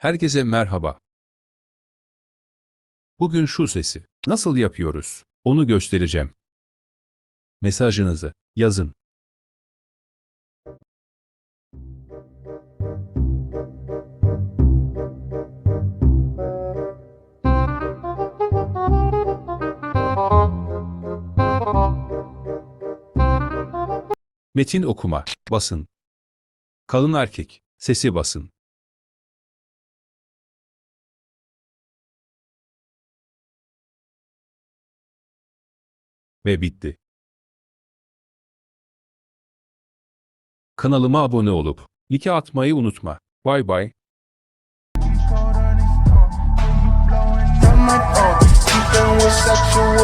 Herkese merhaba. Bugün şu sesi nasıl yapıyoruz? Onu göstereceğim. Mesajınızı yazın. Metin okuma, basın. Kalın erkek, sesi basın. Ve bitti. Kanalıma abone olup like atmayı unutma. Bay bay. Keep going with sexual